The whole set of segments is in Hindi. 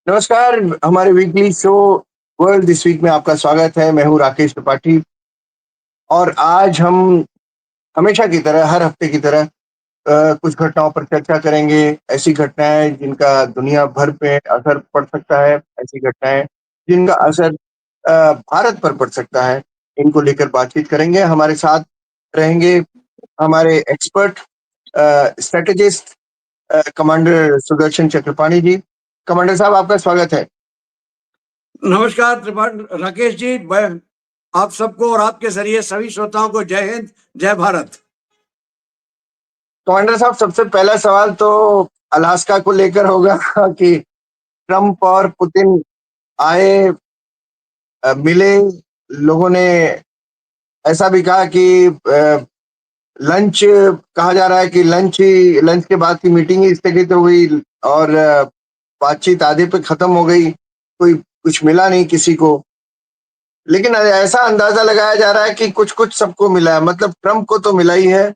नमस्कार। हमारे weekly show world this week में आपका स्वागत है। मैं हूँ राकेश त्रिपाठी और आज हम हमेशा की तरह हर हफ्ते की तरह कुछ घटनाओं पर चर्चा करेंगे। ऐसी घटनाएं जिनका दुनिया भर पे असर पड़ सकता है, ऐसी घटनाएं जिनका असर भारत पर पड़ सकता है, इनको लेकर बातचीत करेंगे। हमारे साथ रहेंगे हमारे expert strategist commander Sudarshan Chakrapani ji. Commander साहब, आपका स्वागत है। नमस्कार राकेश जी। मैं आप सबको और आपके जरिए सभी श्रोताओं को जय हिंद, जय भारत। कमांडर साहब, सबसे पहला सवाल तो अलास्का को लेकर होगा कि ट्रम्प और पुतिन आए, मिले। लोगों ने ऐसा भी कहा कि लंच, कहा जा रहा है कि लंच के बाद की मीटिंग ही स्थगित हो गई और बातचीत आधे पे खत्म हो गई। कोई कुछ मिला नहीं किसी को, लेकिन ऐसा अंदाजा लगाया जा रहा है कि कुछ कुछ सबको मिला है। मतलब ट्रम्प को तो मिला ही है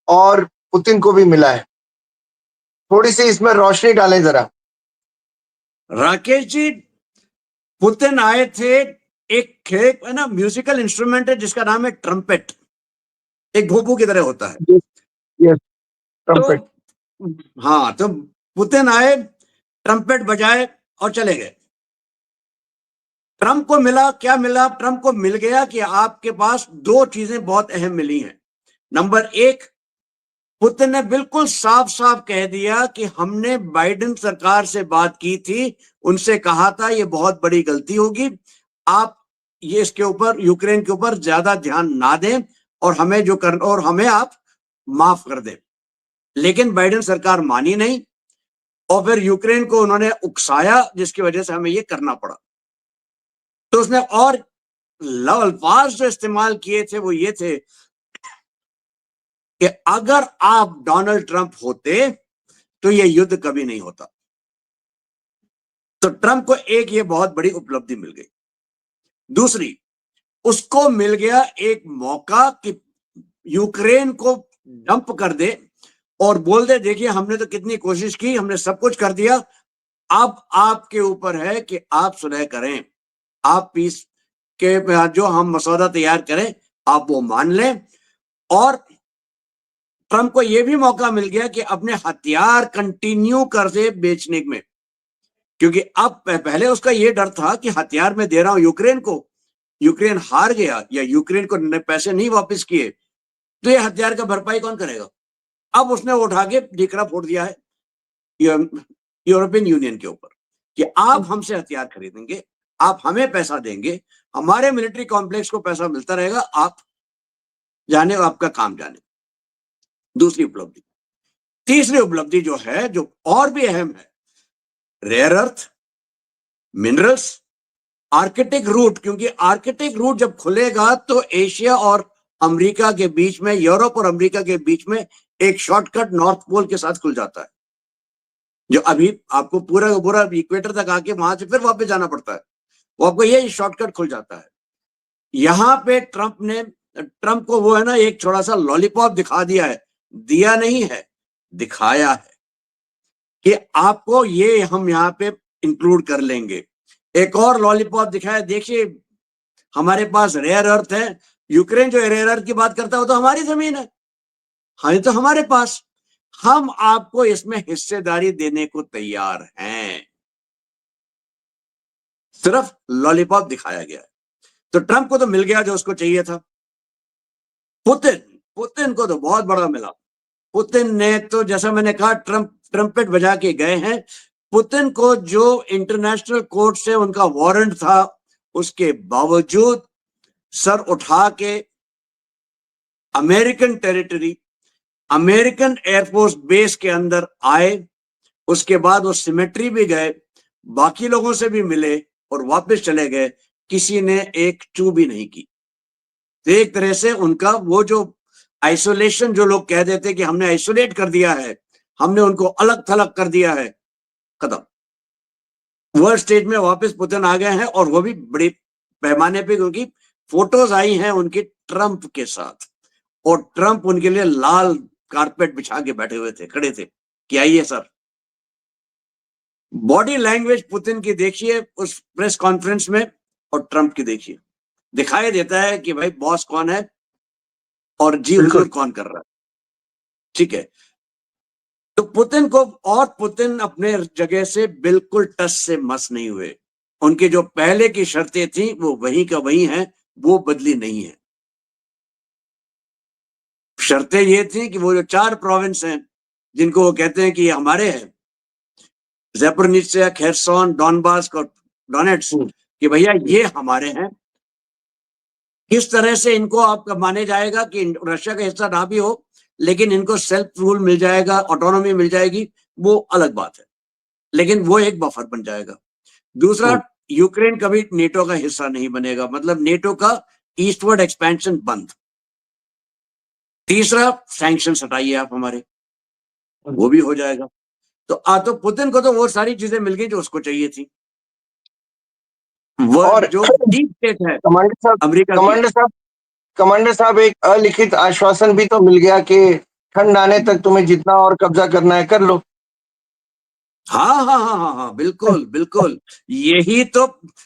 और पुतिन को भी मिला है। थोड़ी सी इसमें रोशनी डालें जरा। राकेश जी, पुतिन आए थे। एक है ना, म्यूजिकल इंस्ट्रूमेंट है जिसका नाम है ट्रम्पेट। एक भोपू की तरह होता है। यस, तो ट्रम्पेट। हाँ, तो पुतिन आए, ट्रम्पेट बजाए और चले गए। ट्रम्प को मिला क्या? मिला, ट्रम्प को मिल गया कि आपके पास दो चीजें बहुत अहम मिली हैं। नंबर एक, पुतिन ने बिल्कुल साफ साफ कह दिया कि हमने बाइडेन सरकार से बात की थी, उनसे कहा था ये बहुत बड़ी गलती होगी, आप ये इसके ऊपर, यूक्रेन के ऊपर ज्यादा ध्यान ना दें और हमें जो कर और हमें आप माफ कर दें। लेकिन बाइडेन सरकार मानी नहीं और फिर यूक्रेन को उन्होंने उकसाया, जिसकी वजह से हमें ये करना पड़ा। तो उसने और अल्फाज जो इस्तेमाल किए थे वो ये थे कि अगर आप डोनाल्ड ट्रंप होते तो ये युद्ध कभी नहीं होता। तो ट्रंप को एक ये बहुत बड़ी उपलब्धि मिल गई। दूसरी, उसको मिल गया एक मौका कि यूक्रेन को डंप कर दे और बोल दे देखिए हमने तो कितनी कोशिश की, हमने सब कुछ कर दिया, अब आपके ऊपर है कि आप सुलह करें, आप पीस के जो हम मसौदा तैयार करें आप वो मान लें। और ट्रंप को यह भी मौका मिल गया कि अपने हथियार कंटिन्यू कर दे बेचने में, क्योंकि अब पहले उसका यह डर था कि हथियार मैं दे रहा हूं यूक्रेन को, यूक्रेन हार गया या यूक्रेन को पैसे नहीं वापस किए तो ये हथियार का भरपाई कौन करेगा। अब उसने उठा के ढिकरा फोड़ दिया है यूरोपियन यूनियन के ऊपर कि आप हमसे हथियार खरीदेंगे, आप हमें पैसा देंगे, हमारे मिलिट्री कॉम्प्लेक्स को पैसा मिलता रहेगा, आप जाने आपका काम जाने। दूसरी उपलब्धि। तीसरी उपलब्धि जो है, जो और भी अहम है, rare earth, minerals, Arctic route. क्योंकि आर्कटिक रूट जब खुलेगा तो एशिया और अमेरिका के बीच में, यूरोप और अमेरिका के बीच में एक शॉर्टकट नॉर्थ पोल के साथ खुल जाता है, जो अभी आपको पूरा पूरा इक्वेटर तक आके वहां से फिर वापस जाना पड़ता है, वो आपको ये शॉर्टकट खुल जाता है। यहां पे ट्रंप को वो है ना, एक थोड़ा सा लॉलीपॉप दिखा दिया है, दिया नहीं है, दिखाया है कि आपको ये हम यहाँ पे इंक्लूड कर लेंगे। एक और लॉलीपॉप दिखाया, देखिए हमारे पास रेयर अर्थ है। यूक्रेन जो रेयर अर्थ की बात करता है वो तो हमारी जमीन है, हाँ ये तो हमारे पास, हम आपको इसमें हिस्सेदारी देने को तैयार हैं। सिर्फ लॉलीपॉप दिखाया गया है। तो ट्रंप को तो मिल गया जो उसको चाहिए था। पुतिन पुतिन को तो बहुत बड़ा मिला। पुतिन ने तो, जैसा मैंने कहा, ट्रम्पेट बजा के गए हैं। पुतिन को जो इंटरनेशनल कोर्ट से उनका वारंट था, उसके बावजूद सर उठा के American territory, American air force base के अंदर आए। उसके बाद वो सिमेट्री भी गए, बाकी लोगों से भी मिले और वापस चले गए। किसी ने एक चू भी नहीं की। तो एक तरह से उनका वो जो आइसोलेशन, जो लोग कह देते कि हमने आइसोलेट कर दिया है, हमने उनको अलग थलग कर दिया है, खत्म। वर्ल्ड स्टेज में वापस पुतिन आ गए हैं और वो भी बड़े पैमाने पे, क्योंकि फोटोज आई हैं उनकी ट्रंप के साथ और ट्रंप उनके लिए लाल कारपेट बिछा के बैठे हुए थे, खड़े थे कि आइए सर। बॉडी लैंग्वेज पुतिन की देखिए उस प्रेस कॉन्फ्रेंस में और ट्रंप की देखिए, दिखाई देता है कि भाई बॉस कौन है और जी बिल्कुल। हुजूर कौन कर रहा है। ठीक है, तो पुतिन को, और पुतिन अपने जगह से बिल्कुल टस से मस नहीं हुए। उनकी जो पहले की शर्तें थी वो वही का वही हैं, वो बदली नहीं है। शर्तें ये थी कि वो जो 4 प्रोविंस हैं जिनको वो कहते हैं कि ये हमारे हैं, ज़ेपोरिज़्हिया, खेरसोन, डॉनबास और डोनेट्स्क, कि भैया ये हमारे हैं। किस तरह से इनको आपका माने जाएगा कि रशिया का हिस्सा ना भी हो, लेकिन इनको सेल्फ रूल मिल जाएगा, ऑटोनॉमी मिल जाएगी, वो अलग बात है, लेकिन वो एक बफर बन जाएगा। दूसरा, यूक्रेन कभी नेटो का हिस्सा नहीं बनेगा, मतलब नेटो का ईस्टवर्ड एक्सपेंशन बंद। तीसरा, सैंक्शन हटाइए आप हमारे, वो भी हो जाएगा। तो पुतिन को तो वो सारी चीजें मिल गई जो उसको चाहिए थी। वो और जो डीप स्टेट है कमांडर साहब, अमेरिका की। कमांडर साहब, कमांडर साहब, एक अलिखित आश्वासन भी तो मिल गया कि ठंड आने तक तुम्हें जितना और कब्जा करना है कर लो। हाँ हाँ हाँ हाँ हाँ, बिल्कुल बिल्कुल। यही तो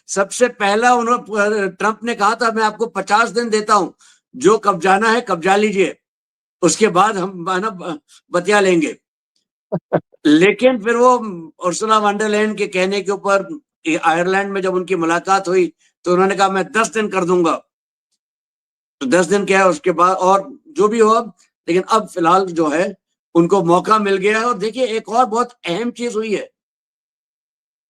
सबसे पहला उन्होंने, ट्रंप ने कहा था मैं आपको 50 दिन देता हूं, जो कब्जाना है कब्जा लीजिए, उसके बाद हम ना बतिया लेंगे। लेकिन फिर वो उर्सुला वॉन डर लेयन के कहने के ऊपर आयरलैंड में जब उनकी मुलाकात हुई तो उन्होंने कहा मैं 10 दिन कर दूंगा। तो 10 दिन क्या है उसके बाद, और जो भी हो अब, लेकिन अब फिलहाल जो है उनको मौका मिल गया है। और देखिए एक और बहुत अहम चीज हुई है,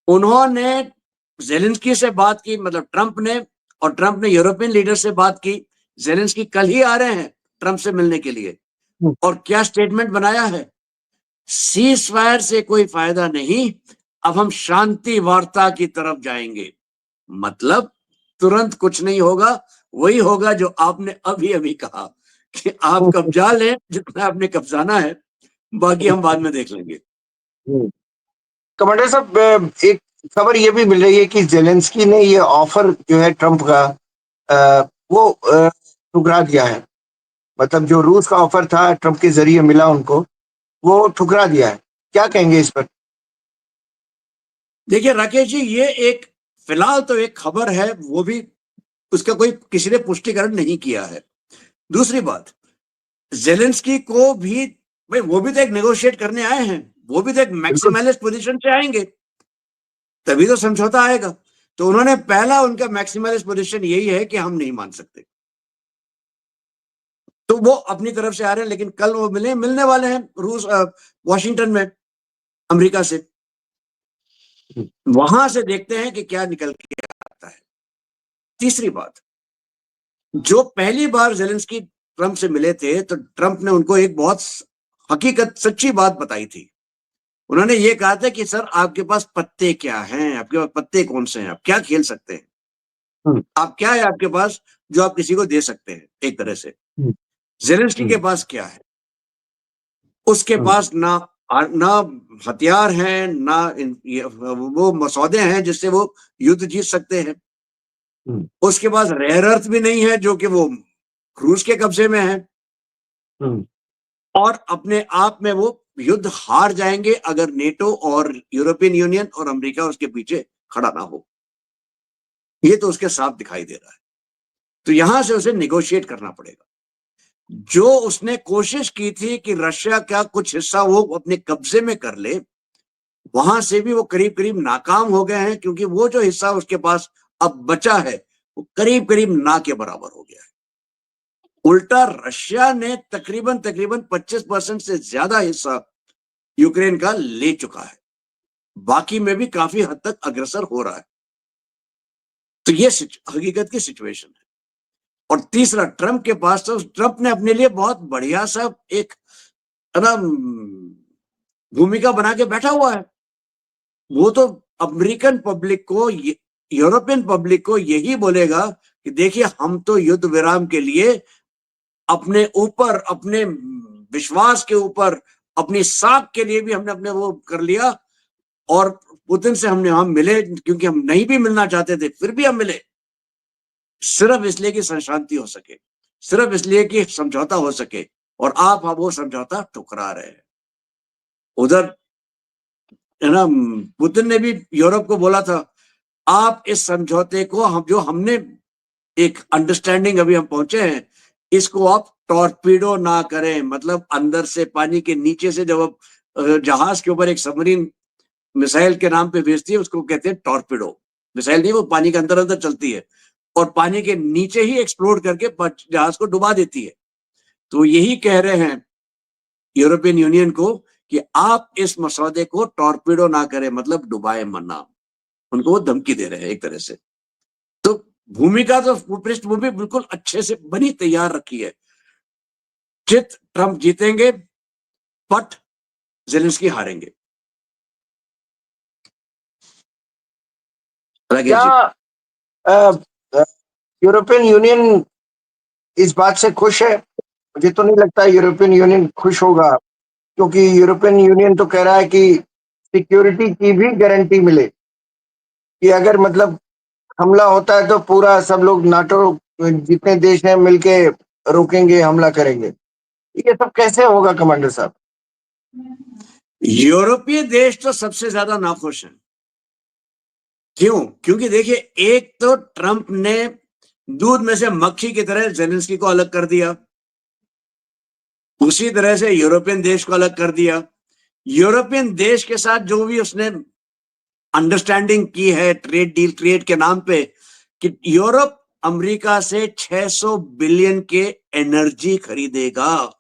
उन्होंने जेलेंस्की से बात की, मतलब ट्रंप ने, और ट्रंप ने यूरोपियन लीडर से बात की। जेलेंस्की कल ही आ रहे हैं ट्रंप से मिलने के लिए, और क्या स्टेटमेंट बनाया है, सीज फायर से कोई फायदा नहीं, अब हम शांति वार्ता की तरफ जाएंगे। मतलब तुरंत कुछ नहीं होगा, वही होगा जो आपने अभी अभी कहा कि आप कब्जा लें जितना आपने कब्जाना है, बाकी हम बाद में देख लेंगे। कमांडर साहब, एक खबर ये भी मिल रही है कि जेलेंस्की ने ये ऑफर जो है ट्रंप का, वो ठुकरा दिया है। मतलब जो रूस का ऑफर था ट्रंप के जरिए मिला उनको, वो ठुकरा दिया है। क्या कहेंगे इस पर? देखिए राकेश जी, ये एक फिलहाल तो एक खबर है, वो भी उसका कोई किसी ने पुष्टिकरण नहीं किया है। दूसरी बात, जेलेंस्की को भी, भाई वो भी तो एक नेगोशिएट करने आए हैं, वो भी तो एक बिल्कुल। मैक्सिमलिस्ट पोजीशन से आएंगे, तभी तो समझौता आएगा। तो उन्होंने पहला, उनका मैक्सिमलिस्ट पोजीशन यही है कि हम नहीं मान सकते, तो वो अपनी तरफ से आ रहे हैं। लेकिन कल वो मिलने वाले हैं रूस, वॉशिंगटन में, अमेरिका से। वहां से देखते हैं कि क्या निकल के आता है। तीसरी बात, जो पहली बार जेलेंस्की ट्रंप से मिले थे तो ट्रंप ने उनको एक बहुत हकीकत, सच्ची बात बताई थी। उन्होंने ये कहा था कि सर आपके पास पत्ते क्या हैं, आपके पास पत्ते कौन से हैं, आप क्या खेल सकते हैं, आप क्या है आपके पास जो आप किसी को दे सकते हैं। एक तरह से जेलेंस्की के पास क्या है, उसके पास ना ना हथियार हैं, ना वो मसौदे हैं जिससे वो युद्ध जीत सकते हैं। उसके पास रेयर अर्थ भी नहीं है जो कि वो रूस के कब्जे में है, और अपने आप में वो युद्ध हार जाएंगे अगर नेटो और यूरोपियन यूनियन और अमेरिका उसके पीछे खड़ा ना हो। ये तो उसके साफ दिखाई दे रहा है। तो यहां से उसे निगोशिएट करना पड़ेगा। जो उसने कोशिश की थी कि रशिया का कुछ हिस्सा वो अपने कब्जे में कर ले, वहां से भी वो करीब करीब नाकाम हो गए हैं, क्योंकि वो जो हिस्सा उसके पास अब बचा है वो करीब करीब ना के बराबर हो गया है। उल्टा रशिया ने तकरीबन तकरीबन 25% से ज्यादा हिस्सा यूक्रेन का ले चुका है, बाकी में भी काफी हद तक अग्रसर हो रहा है। तो ये हकीकत की सिचुएशन है। और तीसरा, ट्रंप के पास, तो ट्रंप ने अपने लिए बहुत बढ़िया सा एक ना भूमिका बना के बैठा हुआ है। वो तो अमेरिकन पब्लिक को, यूरोपियन पब्लिक को यही बोलेगा कि देखिए हम तो युद्ध विराम के लिए अपने ऊपर, अपने विश्वास के ऊपर, अपनी साख के लिए भी हमने अपने वो कर लिया, और पुतिन से हम मिले, क्योंकि हम नहीं भी मिलना चाहते थे फिर भी हम मिले, सिर्फ इसलिए कि शांति हो सके, सिर्फ इसलिए कि समझौता हो सके, और आप वो समझौता ठुकरा रहे हैं। उधर है ना, पुतिन ने भी यूरोप को बोला था, आप इस समझौते को जो हमने एक अंडरस्टैंडिंग अभी हम पहुंचे हैं, इसको आप टॉर्पीडो ना करें। मतलब अंदर से, पानी के नीचे से जब आप जहाज के ऊपर एक सबमरीन मिसाइल के नाम पे भेजती है, उसको कहते हैं टॉर्पीडो। मिसाइल नहीं, वो पानी के अंदर अंदर चलती है और पानी के नीचे ही एक्सप्लोड करके जहाज को डुबा देती है। तो यही कह रहे हैं यूरोपियन यूनियन को कि आप इस मसौदे को टॉर्पीडो ना करें, मतलब डुबाए मना। उनको वो धमकी दे रहे हैं एक तरह से। तो भूमिका तो पृष्ठभूमि बिल्कुल अच्छे से बनी तैयार रखी है। चित ट्रंप जीतेंगे, पट जेलेंस्की हारेंगे। राकेश क्या जी। यूरोपियन यूनियन इस बात से खुश है? मुझे तो नहीं लगता यूरोपियन यूनियन खुश होगा, क्योंकि यूरोपियन यूनियन तो कह रहा है कि सिक्योरिटी की भी गारंटी मिले, कि अगर मतलब हमला होता है तो पूरा सब लोग नाटो जितने देश हैं मिलके रोकेंगे, हमला करेंगे। ये सब कैसे होगा कमांडर साहब? यूरोपीय देश तो सबसे ज्यादा नाखुश हैं। क्यों? क्योंकि देखिए, एक तो ट्रंप ने दूध में से मक्खी की तरह जेलेंस्की को अलग कर दिया, उसी तरह से यूरोपियन देश को अलग कर दिया। यूरोपियन देश के साथ जो भी उसने अंडरस्टैंडिंग की है ट्रेड डील, ट्रेड के नाम पे, कि यूरोप अमेरिका से 600 बिलियन के एनर्जी खरीदेगा,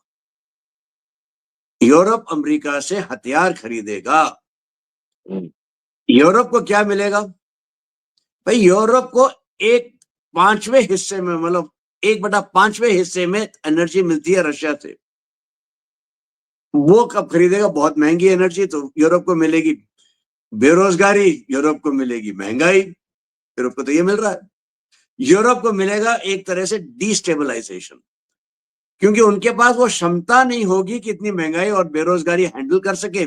यूरोप अमेरिका से हथियार खरीदेगा। यूरोप को क्या मिलेगा भाई? यूरोप को एक पांचवें हिस्से में, मतलब 1/5वें हिस्से में एनर्जी मिलती है रशिया से। वो कब खरीदेगा? बहुत महंगी एनर्जी तो यूरोप को मिलेगी। बेरोजगारी, यूरोप को मिलेगी महंगाई, यूरोप को तो ये मिल रहा है। यूरोप को मिलेगा एक तरह से डिस्टेबलाइजेशन, क्योंकि उनके पास वो क्षमता नहीं होगी कि इतनी महंगाई और बेरोजगारी हैंडल कर सके।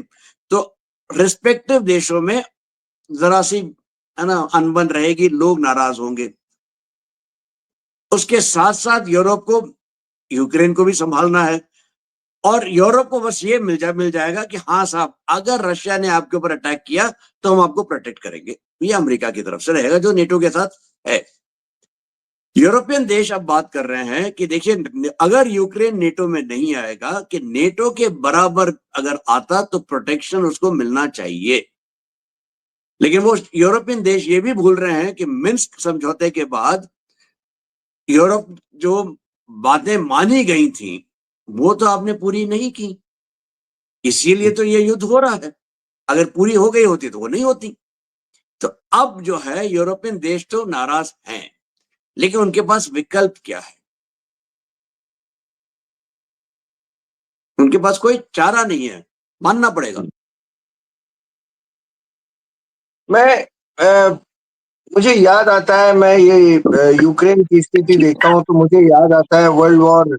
तो रिस्पेक्टिव देशों में जरा सी, है ना, अनबन रहेगी, लोग नाराज होंगे। उसके साथ साथ यूरोप को यूक्रेन को भी संभालना है, और यूरोप को बस ये मिल जाएगा कि हाँ साहब, अगर रशिया ने आपके ऊपर अटैक किया तो हम आपको प्रोटेक्ट करेंगे। ये अमेरिका की तरफ से रहेगा, जो नेटो के साथ है। यूरोपियन देश अब बात कर रहे हैं कि देखिए, अगर यूक्रेन नेटो में नहीं आएगा, कि नेटो के बराबर अगर आता तो प्रोटेक्शन उसको मिलना चाहिए। लेकिन वो यूरोपियन देश ये भी भूल रहे हैं कि मिन्स्क समझौते के बाद यूरोप जो बातें मानी गई थी वो तो आपने पूरी नहीं की, इसीलिए तो ये युद्ध हो रहा है। अगर पूरी हो गई होती तो वो नहीं होती। तो अब जो है, यूरोपियन देश तो नाराज हैं, लेकिन उनके पास विकल्प क्या है? उनके पास कोई चारा नहीं है, मानना पड़ेगा। मैं मुझे याद आता है, मैं ये यूक्रेन की स्थिति देखता हूँ तो मुझे याद आता है वर्ल्ड वॉर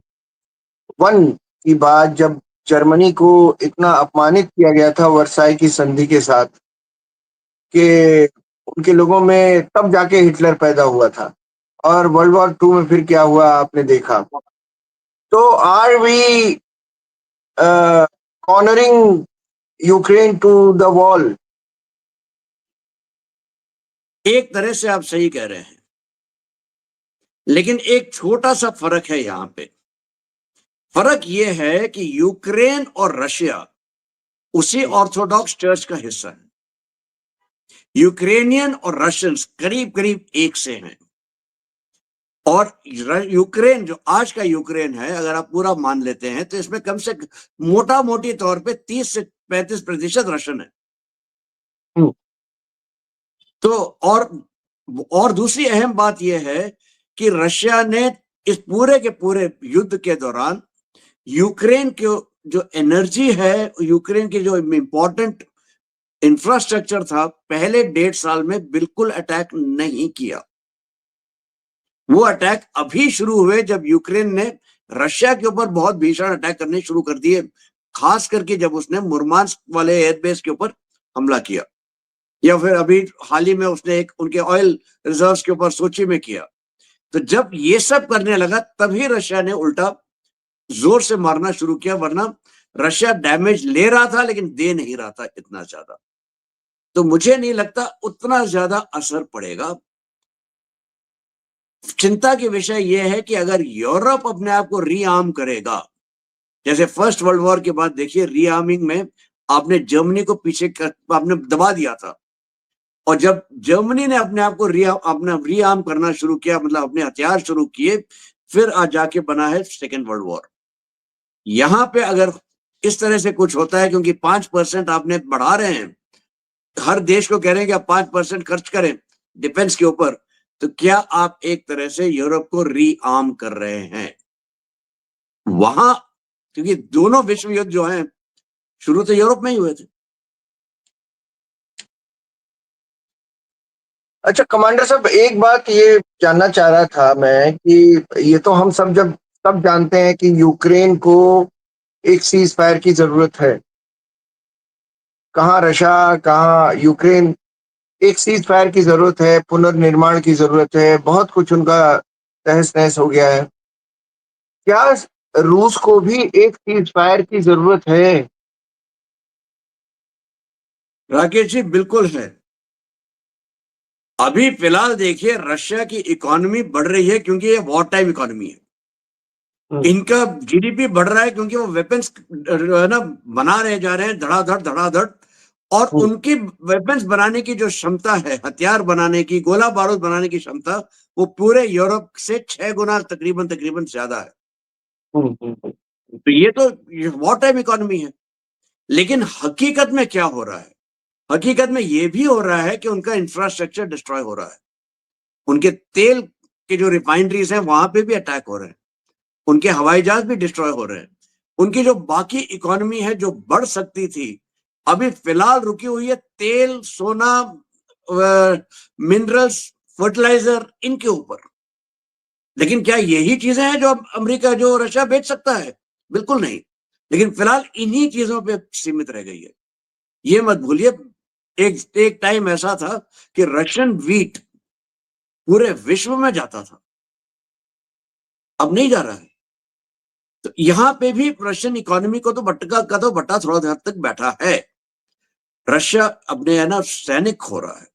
1 की बात, जब जर्मनी को इतना अपमानित किया गया था वर्साई की संधि के साथ, कि उनके लोगों में तब जाके हिटलर पैदा हुआ था। और वर्ल्ड वॉर 2 में फिर क्या हुआ आपने देखा। तो are we cornering Ukraine to the wall? एक तरह से आप सही कह रहे हैं, लेकिन एक छोटा सा फर्क है यहां पे। फर्क यह है कि यूक्रेन और रशिया उसी ऑर्थोडॉक्स चर्च का हिस्सा है। यूक्रेनियन और रशियंस करीब करीब एक से हैं। और यूक्रेन, जो आज का यूक्रेन है, अगर आप पूरा मान लेते हैं तो इसमें कम से मोटा मोटी तौर पे 30 से 35% रशियन है। हम्म, तो और दूसरी अहम बात यह है कि रशिया ने इस पूरे के पूरे युद्ध के दौरान यूक्रेन के जो एनर्जी है, यूक्रेन के जो इंपॉर्टेंट इंफ्रास्ट्रक्चर था, पहले 1.5 साल में बिल्कुल अटैक नहीं किया। वो अटैक अभी शुरू हुए जब यूक्रेन ने रशिया के ऊपर बहुत भीषण अटैक करने शुरू कर दिए, खास करके जब उसने मुर्मांस्क वाले एयरबेस के ऊपर हमला किया, या फिर अभी हाल ही में उसने एक उनके ऑयल रिजर्व्स के ऊपर सोची में किया। तो जब ये सब करने लगा तभी रशिया ने उल्टा जोर से मारना शुरू किया, वरना रशिया डैमेज ले रहा था लेकिन दे नहीं रहा था इतना ज्यादा। तो मुझे नहीं लगता उतना ज्यादा असर पड़ेगा। चिंता की विषय यह है कि अगर यूरोप अपने आप को रीआर्म करेगा, जैसे फर्स्ट वर्ल्ड वॉर के बाद देखिए रीआर्मिंग में आपने जर्मनी को पीछे आपने दबा दिया था, और जब जर्मनी ने अपने आप को अपना रीआर्म करना शुरू किया, मतलब अपने हथियार शुरू किए, फिर आज जाके बना है सेकेंड वर्ल्ड वॉर। यहां पे अगर इस तरह से कुछ होता है, क्योंकि 5% आपने बढ़ा रहे हैं, हर देश को कह रहे हैं कि आप 5% खर्च करें डिफेंस के ऊपर, तो क्या आप एक तरह से यूरोप को रीआर्म कर रहे हैं वहां? क्योंकि दोनों विश्व युद्ध जो हैं शुरू तो यूरोप में ही हुए थे। अच्छा कमांडर साहब, एक बात ये जानना चाह रहा था मैं कि ये तो हम सब जानते हैं कि यूक्रेन को एक सीज फायर की जरूरत है। कहाँ रशिया, कहाँ यूक्रेन, एक सीज फायर की जरूरत है, पुनर्निर्माण की जरूरत है, बहुत कुछ उनका तहस नहस हो गया है। क्या रूस को भी एक सीज फायर की जरूरत है? राकेश जी बिल्कुल है। अभी फिलहाल देखिए रशिया की इकोनॉमी बढ़ रही है क्योंकि ये वॉर टाइम इकोनॉमी है। इनका जीडीपी बढ़ रहा है क्योंकि वो वेपन्स ना बना रहे जा रहे हैं धड़ाधड़ धड़ाधड़, और उनकी वेपन्स बनाने की जो क्षमता है, हथियार बनाने की, गोला बारूद बनाने की क्षमता, वो पूरे यूरोप से 6 गुना तकरीबन तकरीबन ज्यादा है। तो ये तो वॉर टाइम इकोनॉमी है। लेकिन हकीकत में क्या हो रहा है? हकीकत में ये भी हो रहा है कि उनका इंफ्रास्ट्रक्चर डिस्ट्रॉय हो रहा है। उनके तेल के जो रिफाइनरीज हैं वहां पे भी अटैक हो रहे हैं, उनके हवाई जहाज भी डिस्ट्रॉय हो रहे हैं। उनकी जो बाकी इकोनॉमी है जो बढ़ सकती थी, अभी फिलहाल रुकी हुई है तेल, सोना, मिनरल्स, फर्टिलाइजर, इनके ऊपर। लेकिन क्या यही चीजें हैं जो अमेरिका, जो रशिया बेच सकता है? बिल्कुल नहीं। लेकिन फिलहाल इन्हीं चीजों पे सीमित रह गई है। ये मत भूलिए, एक टाइम ऐसा था कि रशियन वीट पूरे विश्व में जाता था, अब नहीं जा रहा है। तो यहां पे भी रशियन इकोनॉमी को तो बट्टा का तो बट्टा थोड़ा हद तक बैठा है। रशिया अपने है ना सैनिक खो रहा है,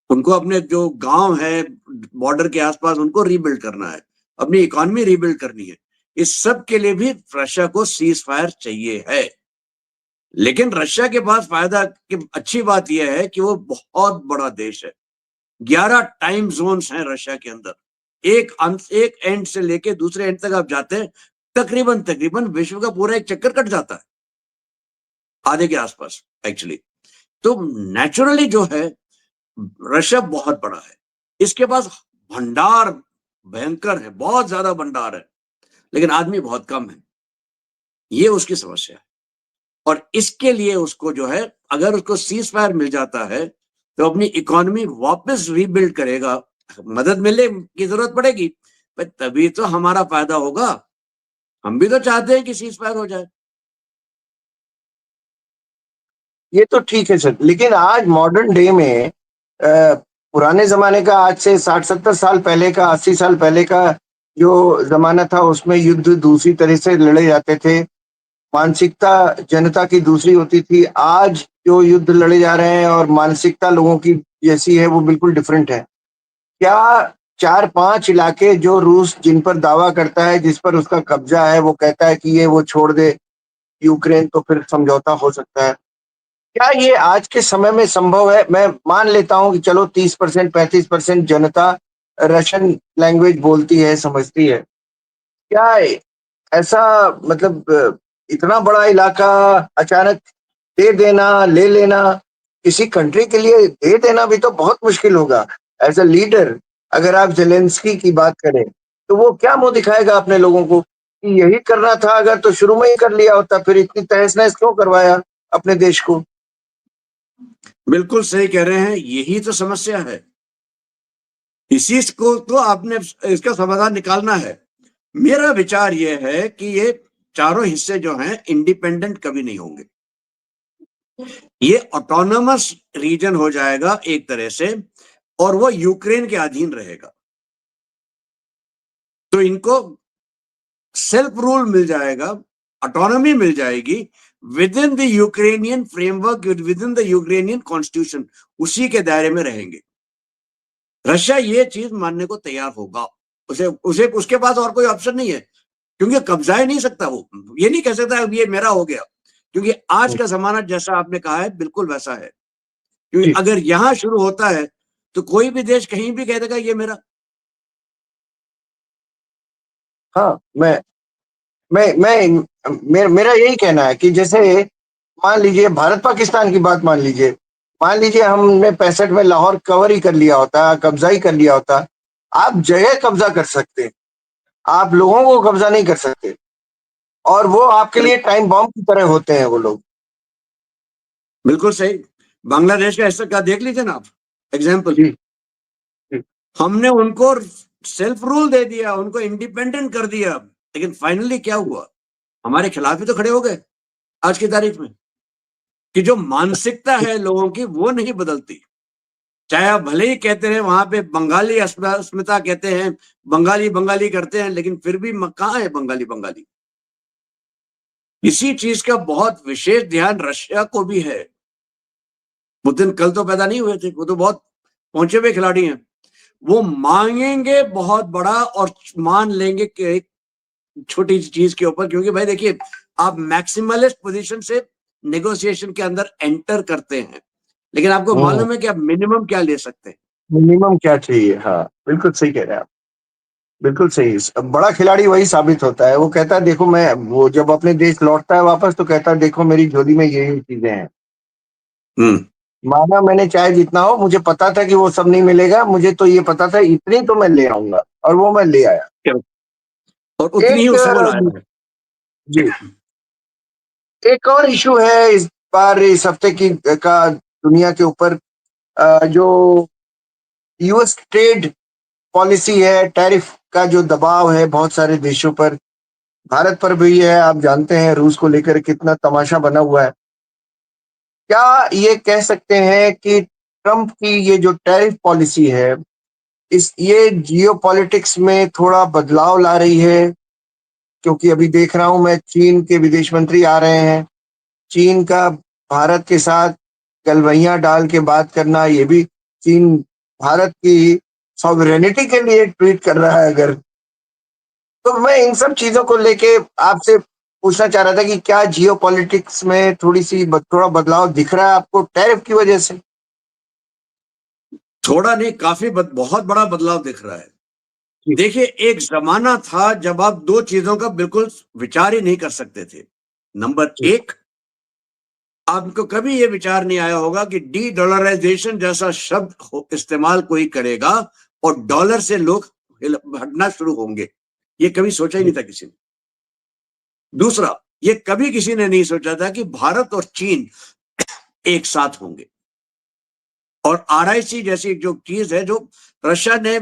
उनको अपने जो गांव है बॉर्डर के आसपास उनको रीबिल्ड करना है, अपनी इकोनॉमी रीबिल्ड करनी है। इस सब के लिए भी रशिया को सीज फायर चाहिए है। लेकिन रशिया के पास फायदा की अच्छी बात यह है कि वो बहुत बड़ा देश है। 11 टाइम जोन्स हैं रशिया के अंदर। एक एंड से लेके दूसरे एंड तक आप जाते हैं, तकरीबन तकरीबन विश्व का पूरा एक चक्कर कट जाता है, आधे के आसपास एक्चुअली। तो नेचुरली जो है रशिया बहुत बड़ा है, इसके पास भंडार भयंकर है, बहुत ज्यादा भंडार है, लेकिन आदमी बहुत कम है। ये उसकी समस्या है। और इसके लिए उसको जो है, अगर उसको सीज फायर मिल जाता है तो अपनी इकोनॉमी वापस रीबिल्ड करेगा। मदद मिलने की जरूरत पड़ेगी, पर तभी तो हमारा फायदा होगा। हम भी तो चाहते हैं कि सीज फायर हो जाए। ये तो ठीक है सर, लेकिन आज मॉडर्न डे में पुराने जमाने का, आज से 60-70 साल पहले का, 80 साल पहले का जो जमाना था, उसमें युद्ध दूसरी तरह से लड़े जाते थे, मानसिकता जनता की दूसरी होती थी। आज जो युद्ध लड़े जा रहे हैं और मानसिकता लोगों की जैसी है, वो बिल्कुल डिफरेंट है। क्या 4-5 इलाके जो रूस जिन पर दावा करता है, जिस पर उसका कब्जा है, वो कहता है कि ये वो छोड़ दे यूक्रेन, तो फिर समझौता हो सकता है? क्या ये आज के समय में संभव है? मैं मान लेता हूं कि चलो 30%, 35% जनता रशियन लैंग्वेज बोलती है, समझती है। क्या ऐसा, मतलब इतना बड़ा इलाका अचानक दे देना, ले लेना, किसी कंट्री के लिए दे देना भी तो बहुत मुश्किल होगा। एज अ लीडर, अगर आप जेलेंस्की की बात करें, तो वो क्या मुंह दिखाएगा अपने लोगों को कि यही करना था, अगर तो शुरू में ही कर लिया होता, फिर इतनी तहस नहस क्यों करवाया अपने देश को? बिल्कुल सही कह रहे हैं, यही तो समस्या है। इसी को तो आपने इसका समाधान निकालना है। मेरा विचार यह है कि ये चारों हिस्से जो हैं इंडिपेंडेंट कभी नहीं होंगे, ये ऑटोनोमस रीजन हो जाएगा एक तरह से, और वो यूक्रेन के अधीन रहेगा। तो इनको सेल्फ रूल मिल जाएगा, ऑटोनॉमी मिल जाएगी, with in the Ukrainian framework, with in the Ukrainian constitution, उसी के दायरे में रहेंगे। रशिया ये चीज मानने को तैयार होगा, उसे उसे उसके पास और कोई ऑप्शन नहीं है, क्योंकि कब्जा ही नहीं सकता वो, ये नहीं कह सकता ये मेरा हो गया, क्योंकि आज का जमाना जैसा आपने कहा है बिल्कुल वैसा है। क्योंकि जी। अगर यहां शुरू होता है तो कोई भी देश कहीं भी कह देगा ये मेरा। हाँ, मेरा यही कहना है कि जैसे मान लीजिए भारत पाकिस्तान की बात मान लीजिए हमने 65 में लाहौर कवर ही कर लिया होता, कब्जा ही कर लिया होता। आप जगह कब्जा कर सकते हैं, आप लोगों को कब्जा नहीं कर सकते, और वो आपके लिए टाइम बॉम्ब की तरह होते हैं वो लोग। बिल्कुल सही। बांग्लादेश का ऐसा क्या देख लीजिए ना आप, एग्जाम्पल। जी। जी। हमने उनको सेल्फ रूल दे दिया, उनको इंडिपेंडेंट कर दिया, लेकिन फाइनली क्या हुआ, हमारे खिलाफ ही तो खड़े हो गए आज की तारीख में। कि जो मानसिकता है लोगों की वो नहीं बदलती, चाहे आप भले ही कहते रहे वहां पे बंगाली अस्मिता कहते हैं, बंगाली बंगाली करते हैं, लेकिन फिर भी कहां है बंगाली बंगाली। इसी चीज का बहुत विशेष ध्यान रशिया को भी है। पुतिन कल तो पैदा नहीं हुए थे, वो तो बहुत पहुंचे हुए खिलाड़ी हैं। वो मांगेंगे बहुत बड़ा और मान लेंगे कि एक छोटी चीज के ऊपर, क्योंकि भाई देखिए आप मैक्सिमलिस्ट पोजीशन से नेगोशिएशन के अंदर एंटर करते हैं, लेकिन आपको मालूम है कि आप मिनिमम क्या ले सकते हैं। मिनिमम क्या चाहिए? हाँ, बिल्कुल सही कह रहे हैं आप, बिल्कुल सही। बड़ा खिलाड़ी वही साबित होता है, वो कहता है देखो, मैं वो जब अपने देश लौटता है वापस तो कहता है देखो मेरी झोली में ये चीजें हैं। हम्म। माना मैंने चाहे जितना हो, मुझे पता था कि वो सब नहीं मिलेगा, मुझे तो ये पता था इतनी तो मैं ले आऊंगा, और वो मैं ले आया। और उतनी ही एक उससे वो लाया है। जी, एक और इशू है इस बार, इस हफ्ते की का दुनिया के ऊपर, जो यूएस ट्रेड पॉलिसी है, टैरिफ का जो दबाव है बहुत सारे देशों पर, भारत पर भी है। आप जानते हैं रूस को लेकर कितना तमाशा बना हुआ है। क्या ये कह सकते हैं कि ट्रंप की ये जो टैरिफ पॉलिसी है, इस ये जियोपॉलिटिक्स में थोड़ा बदलाव ला रही है? क्योंकि अभी देख रहा हूं मैं, चीन के विदेश मंत्री आ रहे हैं, चीन का भारत के साथ गलवैयां डाल के बात करना, ये भी चीन भारत की सॉवरेनिटी के लिए ट्वीट कर रहा है अगर। तो मैं इन सब चीजों को लेके आपसे पूछना चाह रहा था कि क्या जियोपॉलिटिक्स में थोड़ा बदलाव दिख रहा है आपको टैरिफ की वजह से? थोड़ा नहीं, काफी बहुत बड़ा बदलाव दिख रहा है। जी। देखिए एक जमाना था जब आप दो चीजों का बिल्कुल विचार ही नहीं कर सकते थे। नंबर जी। एक, आपको कभी ये विचार नहीं आया होगा कि डी डॉलराइजेशन जैसा शब्द इस्तेमाल कोई करेगा और डॉलर से लोग हटना शुरू होंगे, ये कभी सोचा ही नहीं था किसी ने। दूसरा, ये कभी किसी ने नहीं सोचा था कि भारत और चीन एक साथ होंगे। और आरआईसी जैसी जो चीज है, जो रशिया ने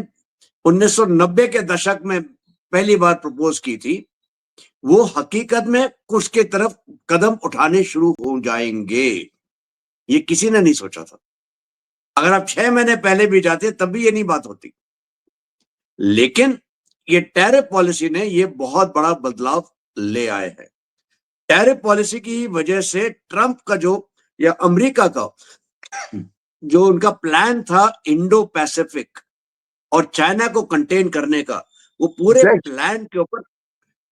1990 के दशक में पहली बार प्रपोज की थी, वो हकीकत में उसके तरफ कदम उठाने शुरू हो जाएंगे, ये किसी ने नहीं सोचा था। अगर आप 6 महीने पहले भी जाते तब भी ये नहीं बात होती। लेकिन ये टैरिफ पॉलिसी ने ये बहुत बड़ा बदलाव ले आए हैं। टैरिफ पॉलिसी की वजह से ट्रंप का जो, या अमेरिका का जो उनका प्लान था इंडो पैसिफिक और चाइना को कंटेन करने का, वो पूरे एग्जैक्ट। प्लान के ऊपर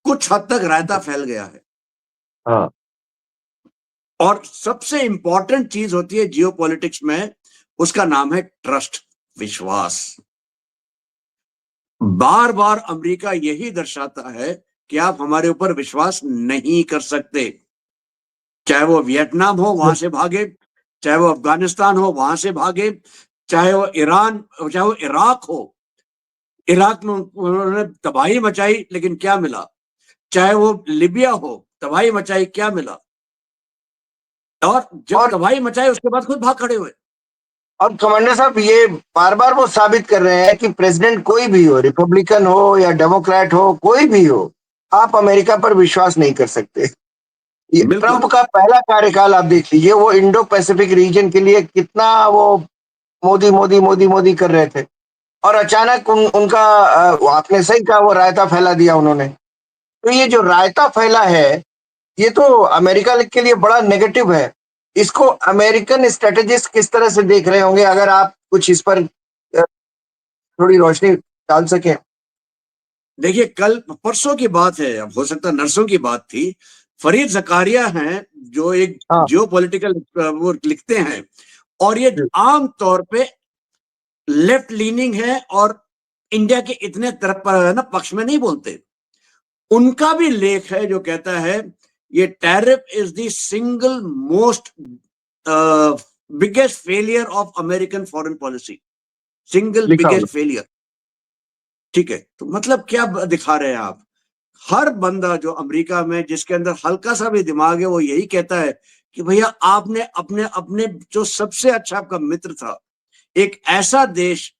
कुछ हद तक रायता फैल गया है। हाँ। और सबसे इंपॉर्टेंट चीज होती है जियोपॉलिटिक्स में, उसका नाम है ट्रस्ट, विश्वास। बार बार अमेरिका यही दर्शाता है कि आप हमारे ऊपर विश्वास नहीं कर सकते। चाहे वो वियतनाम हो वहां से भागे, चाहे वो अफगानिस्तान हो वहां से भागे, चाहे वो ईरान, चाहे वो इराक हो, इराक में उन्होंने तबाही मचाई लेकिन क्या मिला, चाहे वो लिबिया हो, तबाही मचाई, क्या मिला, और जब और तबाही मचाई उसके बाद खुद भाग खड़े हुए। कमांडर साहब, ये बार बार वो साबित कर रहे हैं कि प्रेसिडेंट कोई भी हो, रिपब्लिकन हो या डेमोक्रेट हो, कोई भी हो, आप अमेरिका पर विश्वास नहीं कर सकते। ये ट्रंप बिल्कुल। का पहला कार्यकाल आप देख लीजिए, वो इंडो पैसिफिक रीजन के लिए कितना वो मोदी मोदी मोदी मोदी कर रहे थे, और अचानक उनका वो आपने सही कहा, वो रायता फैला दिया उन्होंने। तो ये जो रायता फैला है, ये तो अमेरिका के लिए बड़ा नेगेटिव है। इसको अमेरिकन स्ट्रेटेजिस्ट किस तरह से देख रहे होंगे, अगर आप कुछ इस पर थोड़ी रोशनी डाल सकें। देखिए, कल परसों की बात है, अब हो सकता है नरसों की बात थी। फरीद जकारिया हैं जो एक हाँ जियो पॉलिटिकल वो लिखते हैं, और ये जी, आम तौर पे लेफ्ट लीनिंग है और इंडिया के इतने तरफ पर है ना पक्ष में नहीं बोलते। उनका भी लेख है जो कहता है ये tariff is the single most biggest failure of American foreign policy, single लिखा होगा। Biggest failure. ठीक है, तो मतलब क्या दिखा रहे हैं आप? हर बंदा जो अमेरिका में जिसके अंदर हल्का सा भी दिमाग है वो यही कहता है कि भैया आपने अपने अपने जो सबसे अच्छा आपका मित्र था, एक ऐसा देश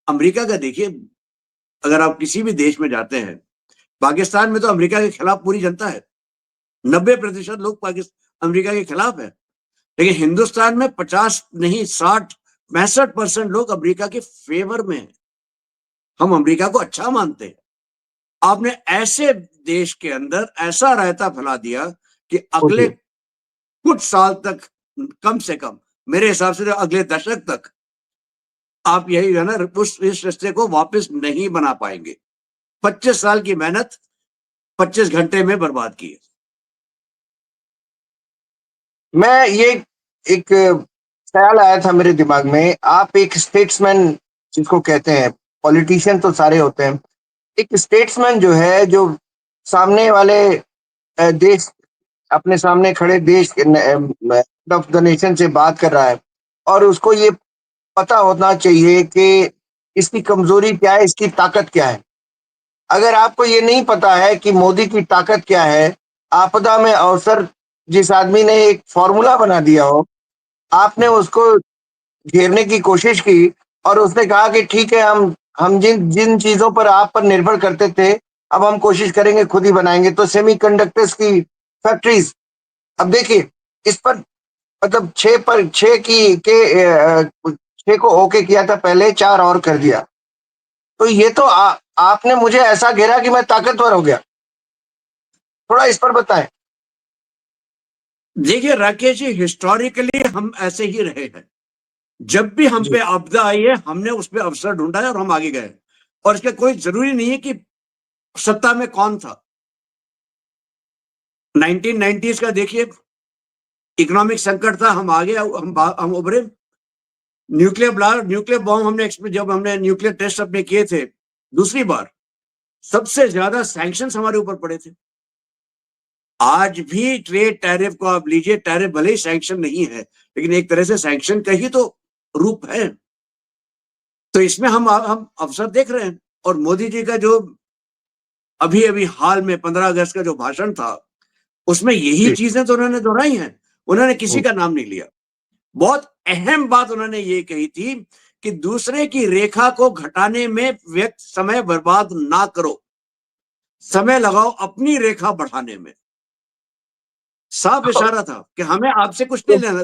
अमेरिका का देखिए, अगर आप किसी भी देश में जाते हैं, पाकिस्तान में तो अमेरिका के खिलाफ पूरी जनता है, 90% लोग पाकिस्तान अमेरिका के खिलाफ है। लेकिन हिंदुस्तान में 50 नहीं 60-65% लोग अमेरिका के फेवर में है। हम अमेरिका को अच्छा मानते हैं। आपने ऐसे देश के अंदर ऐसा रायता फैला दिया कि अगले ओके। कुछ साल तक, कम से कम मेरे हिसाब से तो अगले दशक तक आप यही है ना उस इस रिश्ते को वापस नहीं बना पाएंगे। 25 साल की मेहनत 25 घंटे में बर्बाद की है। मैं ये एक ख्याल आया था मेरे दिमाग में, आप एक स्टेट्समैन जिसको कहते हैं, पॉलिटिशियन तो सारे होते हैं, एक स्टेट्समैन जो है, जो सामने वाले देश, अपने सामने खड़े देश ऑफ द नेशन से बात कर रहा है, और उसको ये पता होना चाहिए कि इसकी कमजोरी क्या है, इसकी ताकत क्या है। अगर आपको ये नहीं पता है कि मोदी की ताकत क्या है, आपदा में अवसर, जिस आदमी ने एक फॉर्मूला बना दिया हो, आपने उसको घेरने की कोशिश की, और उसने कहा कि ठीक है, हम जिन जिन चीजों पर आप पर निर्भर करते थे, अब हम कोशिश करेंगे खुद ही बनाएंगे, तो सेमीकंडक्टर्स की फैक्ट्रीज। अब देखिए, इस पर मतलब छह की के 6 को ओके किया था पहले, 4 और कर दिया। तो ये तो आपने मुझे ऐसा घेरा कि मैं ताकतवर हो गया। थोड़ा इस पर बताएं। देखिए राकेश जी, हिस्टोरिकली हम ऐसे ही रहे हैं। जब भी हम जी। पे आपदा आई है हमने उस पर अवसर ढूंढा है और हम आगे गए। और इसका कोई जरूरी नहीं है कि सत्ता में कौन था। 1990s का देखिए, इकोनॉमिक संकट था, हम आगे हम उभरे। न्यूक्लियर बॉम्ब जब हमने न्यूक्लियर टेस्ट अपने किए थे दूसरी बार, सबसे ज्यादा सैंक्शंस हमारे ऊपर पड़े थे। आज भी ट्रेड टैरिफ को आप लीजिए, टैरिफ भले ही सैंक्शन नहीं है लेकिन एक तरह से सैंक्शन का ही तो रूप है। तो इसमें हम अवसर देख रहे हैं। और मोदी जी का जो अभी अभी हाल में 15 अगस्त का जो भाषण था, उसमें यही जी। चीजें तो उन्होंने दोहराई हैं। उन्होंने किसी का नाम नहीं लिया। बहुत अहम बात उन्होंने ये कही थी कि दूसरे की रेखा को घटाने में व्यक्त समय बर्बाद ना करो, समय लगाओ अपनी रेखा बढ़ाने में। साफ तो, इशारा था कि हमें आपसे कुछ नहीं लेना।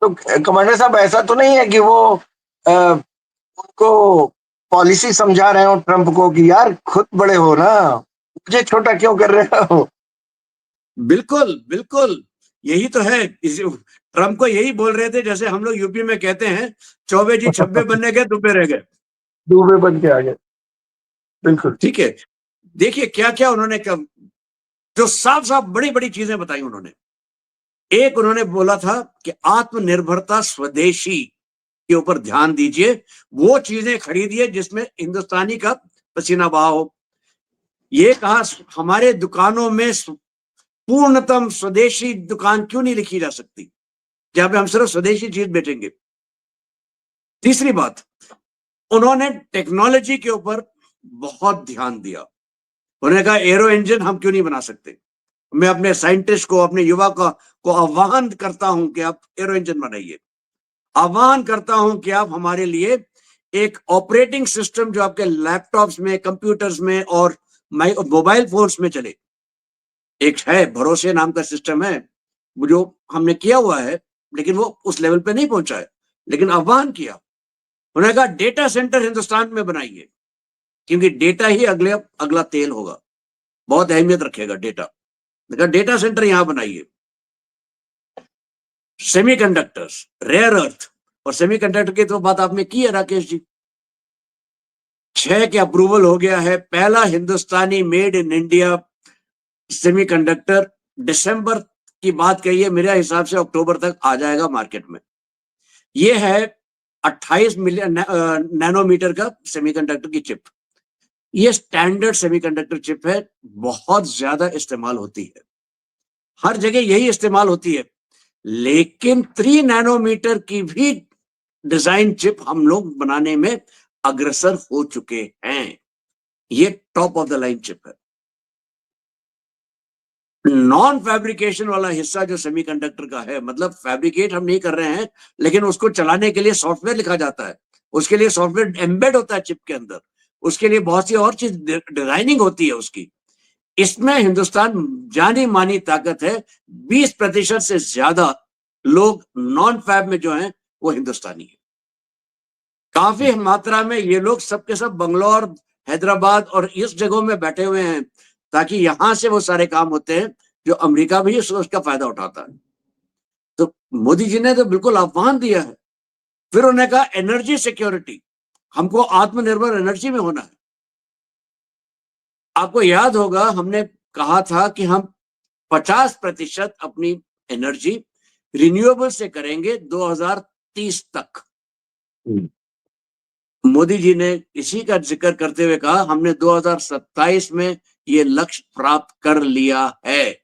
तो कमांडर साहब, ऐसा तो नहीं है कि वो उनको पॉलिसी समझा रहे हो ट्रंप को कि यार खुद बड़े हो ना, मुझे छोटा क्यों कर रहे हो। बिल्कुल बिल्कुल, यही तो है। ट्रंप को यही बोल रहे थे जैसे हम लोग यूपी में कहते हैं, चौबे जी छब्बे बनने गए दुबे रह गए। डूबे बन के आ गए। बिल्कुल। ठीक है, देखिए क्या क्या उन्होंने जो साफ साफ बड़ी बड़ी चीजें बताई उन्होंने। एक उन्होंने बोला था कि आत्मनिर्भरता स्वदेशी के ऊपर ध्यान दीजिए, वो चीजें खरीदिए जिसमें हिंदुस्तानी का पसीना बहा हो। ये कहा हमारे दुकानों में पूर्णतम स्वदेशी दुकान क्यों नहीं लिखी जा सकती, जहां पे हम सिर्फ स्वदेशी चीज बेचेंगे। तीसरी बात, उन्होंने टेक्नोलॉजी के ऊपर बहुत ध्यान दिया। उन्होंने कहा एरो इंजन हम क्यों नहीं बना सकते। मैं अपने साइंटिस्ट को, अपने युवा को आह्वान करता हूं कि आप एरो इंजन बनाइए। आह्वान करता हूं कि आप हमारे लिए एक ऑपरेटिंग सिस्टम जो आपके लैपटॉप्स में, कंप्यूटर्स में और मोबाइल फोन्स में चले। एक है भरोसे नाम का सिस्टम है, वो जो हमने किया हुआ है, लेकिन वो उस लेवल पे नहीं पहुंचा है। लेकिन आह्वान किया, उन्होंने कहा डेटा सेंटर हिंदुस्तान में बनाइए, क्योंकि डेटा ही अगला तेल होगा, बहुत अहमियत रखेगा डेटा। देखा डेटा सेंटर यहां बनाइए, सेमीकंडक्टर्स, रेयर अर्थ और सेमीकंडक्टर की तो बात आपने की है राकेश जी। 6 के अप्रूवल हो गया है, पहला हिंदुस्तानी मेड इन इंडिया सेमीकंडक्टर दिसंबर की बात कही है, मेरे हिसाब से अक्टूबर तक आ जाएगा मार्केट में। ये है 28 मिलियन नैनोमीटर का सेमीकंडक्टर की चिप। ये स्टैंडर्ड सेमीकंडक्टर चिप है, बहुत ज्यादा इस्तेमाल होती है, हर जगह यही इस्तेमाल होती है। लेकिन 3 नैनोमीटर की भी डिजाइन चिप हम लोग बनाने में अग्रसर हो चुके हैं। ये top of the line chip है। नॉन फैब्रिकेशन वाला हिस्सा जो सेमीकंडक्टर का है, मतलब फैब्रिकेट हम नहीं कर रहे हैं, लेकिन उसको चलाने के लिए सॉफ्टवेयर लिखा जाता है, उसके लिए सॉफ्टवेयर एम्बेड होता है चिप के अंदर, उसके लिए बहुत सी और चीज डिजाइनिंग होती है उसकी। इसमें हिंदुस्तान जानी मानी ताकत है। 20% से ज्यादा लोग नॉन फैब में जो हैं वो हिंदुस्तानी है। काफी मात्रा में ये लोग सबके सब बंगलौर, हैदराबाद और इस जगहों में बैठे हुए हैं, ताकि यहां से वो सारे काम होते हैं जो अमेरिका भी उसका फायदा उठाता है। तो मोदी जी ने तो बिल्कुल आह्वान दिया है। फिर उन्होंने कहा एनर्जी सिक्योरिटी, हमको आत्मनिर्भर एनर्जी में होना है। आपको याद होगा हमने कहा था कि हम 50% अपनी एनर्जी रिन्यूएबल से करेंगे 2030 तक। मोदी जी ने इसी का जिक्र करते हुए कहा हमने 2027 में ये लक्ष्य प्राप्त कर लिया है,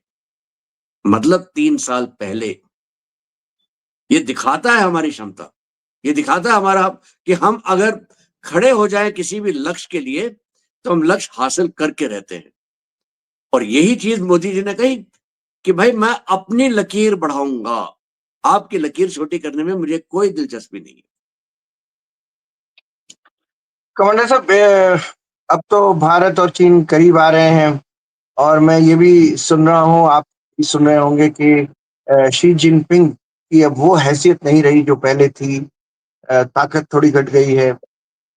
मतलब 3 साल पहले। ये दिखाता है हमारी क्षमता, ये दिखाता है हमारा कि हम अगर खड़े हो जाएं किसी भी लक्ष्य के लिए तो हम लक्ष्य हासिल करके रहते हैं। और यही चीज मोदी जी ने कही कि भाई मैं अपनी लकीर बढ़ाऊंगा, आपकी लकीर छोटी करने में मुझे कोई दिलचस्पी नहीं है। कमांडर साहब, अब तो भारत और चीन करीब आ रहे हैं, और मैं ये भी सुन रहा हूँ, आप भी सुन रहे होंगे कि शी जिनपिंग की अब वो हैसियत नहीं रही जो पहले थी। ताकत थोड़ी घट गई है,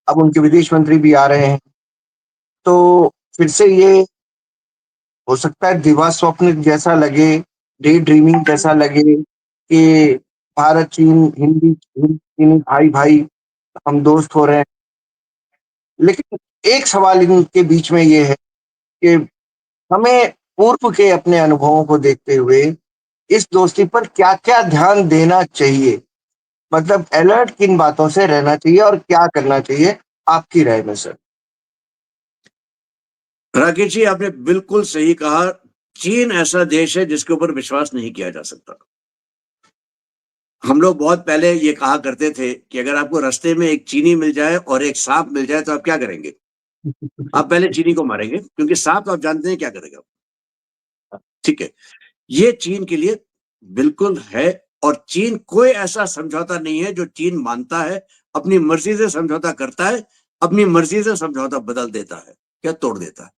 अब उनके विदेश मंत्री भी आ रहे हैं। तो फिर से ये हो सकता है दिवा स्वप्न जैसा लगे, डे ड्रीमिंग जैसा लगे कि भारत चीन चीनी भाई भाई हम दोस्त हो रहे हैं। लेकिन एक सवाल इनके बीच में ये है कि हमें पूर्व के अपने अनुभवों को देखते हुए इस दोस्ती पर क्या-क्या ध्यान देना चाहिए? मतलब अलर्ट किन बातों से रहना चाहिए और क्या करना चाहिए, आपकी राय में सर? राकेश जी आपने बिल्कुल सही कहा। चीन ऐसा देश है जिसके ऊपर विश्वास नहीं किया जा सकता। हम लोग बहुत पहले ये कहा करते थे कि अगर आपको रास्ते में एक चीनी मिल जाए और एक सांप मिल जाए तो आप क्या करेंगे? आप पहले चीनी को मारेंगे, क्योंकि सांप तो आप जानते हैं क्या करेगा। ठीक है, ये चीन के लिए बिल्कुल है। और चीन कोई ऐसा समझौता नहीं है जो चीन मानता है, अपनी मर्जी से समझौता करता है, अपनी मर्जी से समझौता बदल देता है या तोड़ देता है।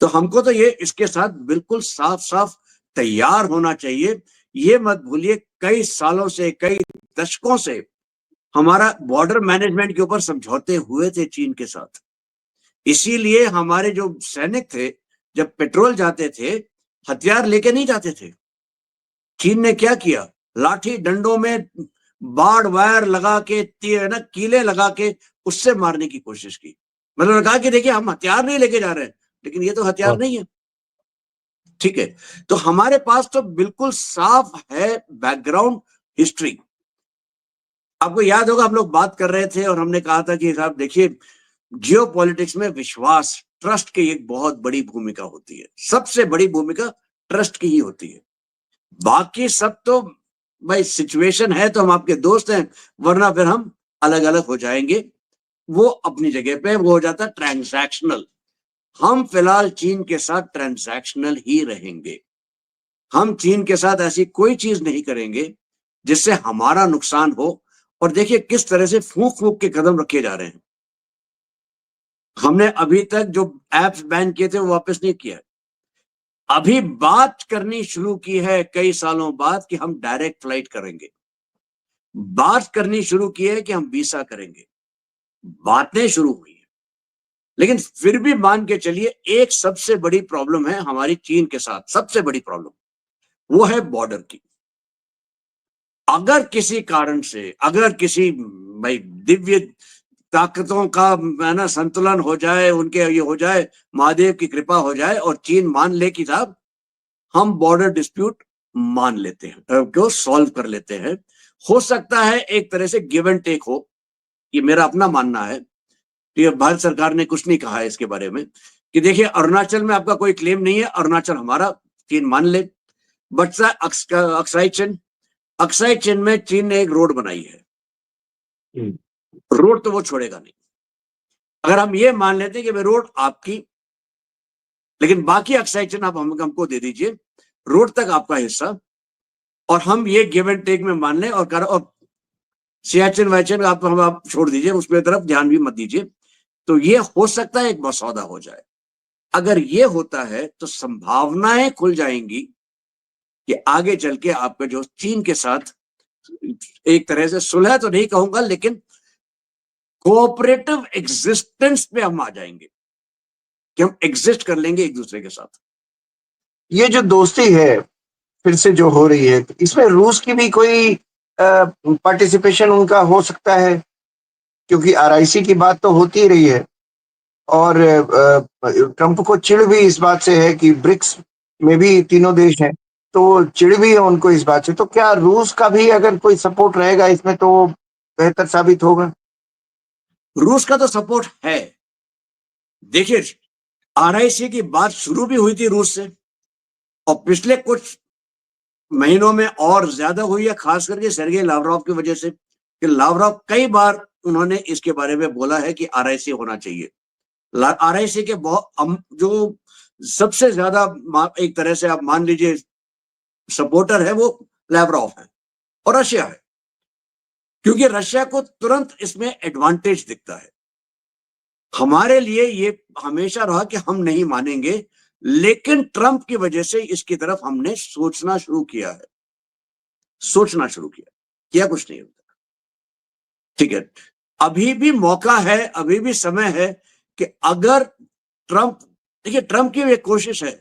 तो हमको तो ये इसके साथ बिल्कुल साफ साफ तैयार होना चाहिए। ये मत भूलिए कई सालों से, कई दशकों से हमारा बॉर्डर मैनेजमेंट के ऊपर समझौते हुए थे चीन के साथ। इसीलिए हमारे जो सैनिक थे जब पेट्रोल जाते थे हथियार लेके नहीं जाते थे। चीन ने क्या किया, लाठी डंडों में बाड़ वायर लगा के ना कीले लगा के उससे मारने की कोशिश की। मतलब कहा कि देखिए हम हथियार नहीं लेके जा रहे हैं, लेकिन ये तो हथियार नहीं है। ठीक है, तो हमारे पास तो बिल्कुल साफ है बैकग्राउंड हिस्ट्री। आपको याद होगा हम लोग बात कर रहे थे और हमने कहा था कि साहब देखिए जियो पॉलिटिक्स में विश्वास, ट्रस्ट की एक बहुत बड़ी भूमिका होती है। सबसे बड़ी भूमिका ट्रस्ट की ही होती है। बाकी सब तो भाई सिचुएशन है तो हम आपके दोस्त हैं, वरना फिर हम अलग अलग हो जाएंगे। वो अपनी जगह पे वो हो जाता ट्रांजैक्शनल। हम फिलहाल चीन के साथ ट्रांजैक्शनल ही रहेंगे। हम चीन के साथ ऐसी कोई चीज नहीं करेंगे जिससे हमारा नुकसान हो। और देखिए किस तरह से फूंक फूंक के कदम रखे जा रहे हैं। हमने अभी तक जो एप्स बैन किए थे वो वापस नहीं किया। अभी बात करनी शुरू की है कई सालों बाद कि हम डायरेक्ट फ्लाइट करेंगे। बात करनी शुरू की है कि हम वीसा करेंगे। बातें शुरू हुई है, लेकिन फिर भी मान के चलिए एक सबसे बड़ी प्रॉब्लम है हमारी चीन के साथ, सबसे बड़ी प्रॉब्लम वो है बॉर्डर की। अगर किसी कारण से, अगर किसी भाई दिव्य ताकतों का है ना संतुलन हो जाए, उनके ये हो जाए, महादेव की कृपा हो जाए और चीन मान ले कि साहब हम बॉर्डर डिस्प्यूट मान लेते हैं, क्यों सॉल्व कर लेते हैं, हो सकता है एक तरह से गिव एंड टेक हो, ये मेरा अपना मानना है। ये भारत सरकार ने कुछ नहीं कहा है इसके बारे में कि देखिए अरुणाचल में आपका कोई क्लेम नहीं है, अरुणाचल हमारा, चीन मान ले। बट अक्साई चिन, अक्साई चिन में चीन ने एक रोड बनाई है, रोड तो वो छोड़ेगा नहीं। अगर हम ये मान लेते हैं कि भाई रोड आपकी, लेकिन बाकी अक्साई चिन आप हमको दे दीजिए, रोड तक आपका हिस्सा, और हम ये गिव एंड टेक में मान लें और सियाचिन वायचिन आप छोड़ दीजिए, उसमें तरफ ध्यान भी मत दीजिए, तो ये हो सकता है एक मसौदा हो जाए। अगर ये होता है तो संभावनाएं खुल जाएंगी कि आगे चल के आपका जो चीन के साथ एक तरह से सुलह तो नहीं कहूंगा, लेकिन कोऑपरेटिव एग्जिस्टेंस पे हम आ जाएंगे कि हम एग्जिस्ट कर लेंगे एक दूसरे के साथ। ये जो दोस्ती है फिर से जो हो रही है, इसमें रूस की भी कोई पार्टिसिपेशन उनका हो सकता है? क्योंकि आरआईसी की बात तो होती ही रही है, और ट्रंप को चिढ़ भी इस बात से है कि ब्रिक्स में भी तीनों देश हैं, तो चिढ़ भी है उनको इस बात से। तो क्या रूस का भी अगर कोई सपोर्ट रहेगा इसमें तो बेहतर साबित होगा? रूस का तो सपोर्ट है। देखिए आरआईसी की बात शुरू भी हुई थी रूस से, और पिछले कुछ महीनों में और ज्यादा हुई है, खास करके सर्गेई लावरोव की वजह से, कि लावरोव कई बार उन्होंने इसके बारे में बोला है कि आरआईसी होना चाहिए। आरआईसी के बहुत जो सबसे ज्यादा एक तरह से आप मान लीजिए सपोर्टर है वो लावरोव है और रशिया है, क्योंकि रशिया को तुरंत इसमें एडवांटेज दिखता है। हमारे लिए ये हमेशा रहा कि हम नहीं मानेंगे, लेकिन ट्रंप की वजह से इसकी तरफ हमने सोचना शुरू किया है, सोचना शुरू किया कुछ नहीं होता। ठीक है, अभी भी मौका है, अभी भी समय है कि अगर ट्रंप, देखिए ट्रंप की एक कोशिश है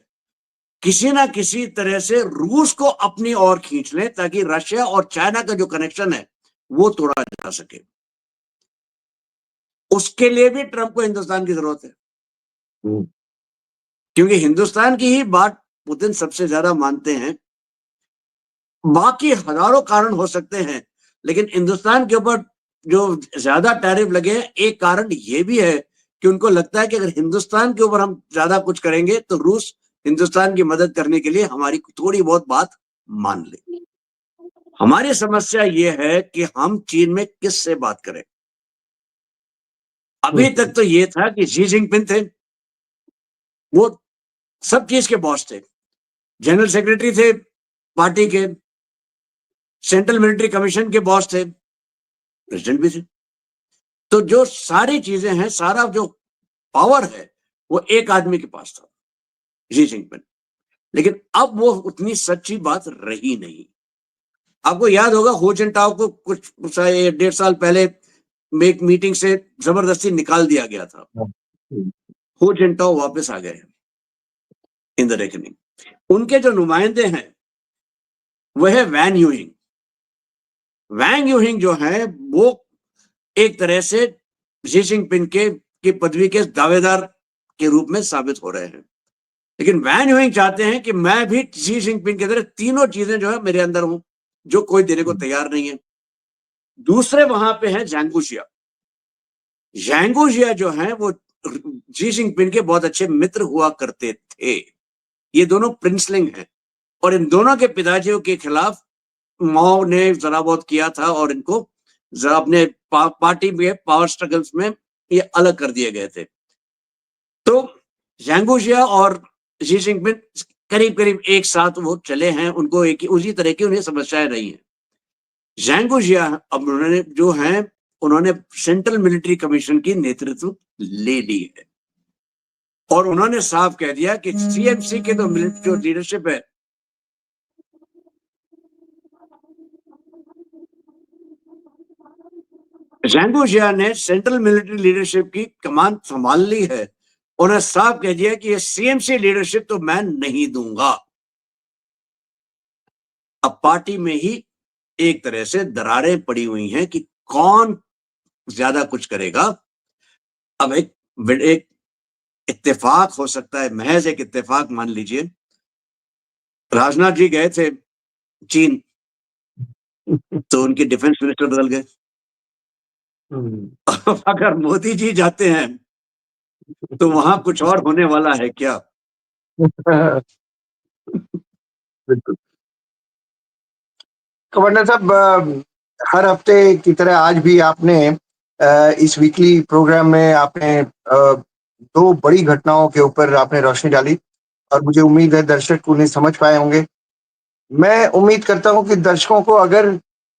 किसी ना किसी तरह से रूस को अपनी ओर खींच ले ताकि रशिया और चाइना का जो कनेक्शन है वो तोड़ा जा सके। उसके लिए भी ट्रंप को हिंदुस्तान की जरूरत है, क्योंकि हिंदुस्तान की ही बात पुतिन सबसे ज्यादा मानते हैं। बाकी हजारों कारण हो सकते हैं, लेकिन हिंदुस्तान के ऊपर जो ज्यादा टैरिफ लगे हैं, एक कारण ये भी है कि उनको लगता है कि अगर हिंदुस्तान के ऊपर हम ज्यादा कुछ करेंगे तो रूस हिंदुस्तान की मदद करने के लिए हमारी थोड़ी बहुत बात मान ले। हमारी समस्या ये है कि हम चीन में किससे बात करें। अभी तक तो ये था कि शी जिनपिंग थे, वो सब चीज के बॉस थे, जनरल सेक्रेटरी थे पार्टी के, सेंट्रल मिलिट्री कमीशन के बॉस थे, प्रेसिडेंट भी थे। तो जो सारी चीजें हैं, सारा जो पावर है वो एक आदमी के पास था, शी जिनपिंग। लेकिन अब वो उतनी सच्ची बात रही नहीं। आपको याद होगा हो जिनटाओ को कुछ 1.5 साल पहले एक मीटिंग से जबरदस्ती निकाल दिया गया था। हो जिनटाओ वापस आ गए इन द रेकनिंग। उनके जो नुमाइंदे हैं वह है वैन यूइंग। वैंग यूहिंग जो है वो एक तरह से शी जिनपिंग की पदवी के दावेदार के रूप में साबित हो रहे हैं। लेकिन वैन यूइंग चाहते हैं कि मैं भी शी जिनपिंग की तरह तीनों चीजें जो है मेरे अंदर हूं, जो कोई देने को तैयार नहीं है। दूसरे वहां पे हैं जैंगुशिया। जैंगुशिया जो है वो शी जिनपिंग के बहुत अच्छे मित्र हुआ करते थे। ये दोनों प्रिंसलिंग हैं, और इन दोनों के पिताजियों के खिलाफ माओ ने जरा बहुत किया था, और इनको अपने पार्टी में पावर स्ट्रगल्स में ये अलग कर दिए गए थे। तो जैंगुशिया और शी जिनपिंग करीब करीब एक साथ वो चले हैं, उनको एक उसी तरह की उन्हें समस्याएं रही हैं। जैंगुशिया अब उन्होंने जो है उन्होंने सेंट्रल मिलिट्री कमीशन की नेतृत्व ले ली है, और उन्होंने साफ कह दिया कि सीएमसी के जो लीडरशिप है, ज़ैंगुजिया ने सेंट्रल मिलिट्री लीडरशिप की कमान संभाल ली है। उन्होंने साफ कह दिया कि ये सीएमसी लीडरशिप तो मैं नहीं दूंगा। अब पार्टी में ही एक तरह से दरारें पड़ी हुई हैं कि कौन ज्यादा कुछ करेगा। अब एक इत्तेफाक हो सकता है, महज एक इत्तेफाक मान लीजिए। राजनाथ जी गए थे चीन, तो उनके डिफेंस मिनिस्टर बदल गए। अगर मोदी जी जाते हैं तो वहां कुछ और होने वाला है क्या? बिल्कुल। कमांडर साहब, हर हफ्ते की तरह आज भी आपने इस वीकली प्रोग्राम में आपने दो बड़ी घटनाओं के ऊपर आपने रोशनी डाली और मुझे उम्मीद है दर्शक उन्हें समझ पाए होंगे। मैं उम्मीद करता हूं कि दर्शकों को अगर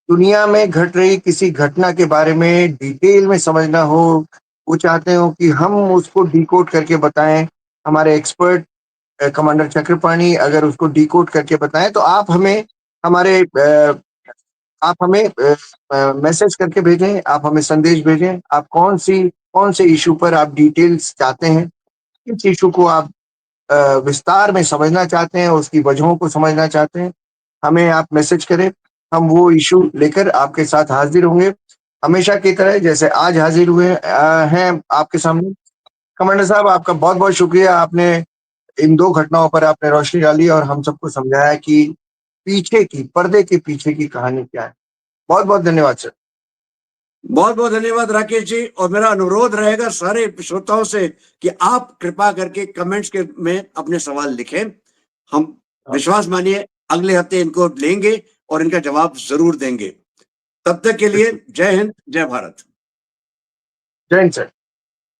दुनिया में घट रही किसी घटना के बारे में डिटेल में समझना हो, वो चाहते हो कि हम उसको डिकोड करके बताएं, हमारे एक्सपर्ट कमांडर चक्रपाणी अगर उसको डिकोड करके बताएं, तो आप हमें मैसेज करके भेजें, आप हमें संदेश भेजें। आप कौन से इशू पर आप डिटेल्स चाहते हैं, किस इशू को आप विस्तार में समझना चाहते हैं, उसकी वजहों को समझना चाहते हैं, हमें आप मैसेज करें। हम वो इशू लेकर आपके साथ हाजिर होंगे, हमेशा की तरह जैसे आज हाजिर हुए हैं आपके सामने। कमांडर साहब, आपका बहुत बहुत शुक्रिया। आपने इन दो घटनाओं पर आपने रोशनी डाली और हम सबको समझाया कि पर्दे के पीछे की कहानी क्या है। बहुत बहुत धन्यवाद सर। बहुत बहुत धन्यवाद राकेश जी। और मेरा अनुरोध रहेगा सारे श्रोताओं से कि आप कृपा करके कमेंट्स के में अपने सवाल लिखें। हम विश्वास मानिए अगले हफ्ते इनको लेंगे और इनका जवाब जरूर देंगे। तब तक के लिए जय हिंद, जय भारत। जय हिंद सर।